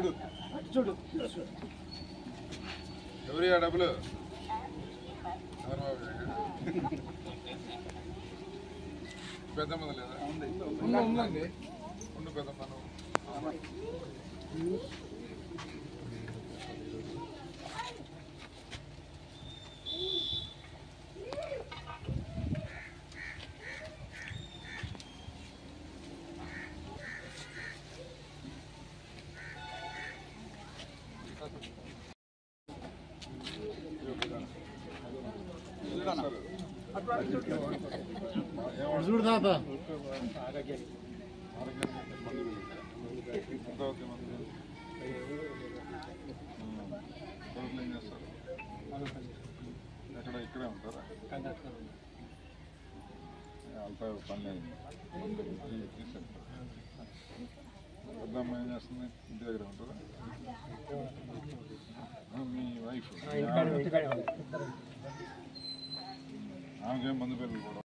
చూడు చూడు ఎవరియా డబ్బులు పెద్దమ్మ లేదా ఉందండి ఉండు పెద్దమ్మ చూడు తాత ఎక్కడ ఇక్కడే ఉంటారా అల్ప పని అయింది పెద్దమ్మ ఏం చేస్తుంది ఇంటి దగ్గర ఉంటారా మీ వైఫ్ ఆమెకేం మందు పిల్లలు కూడా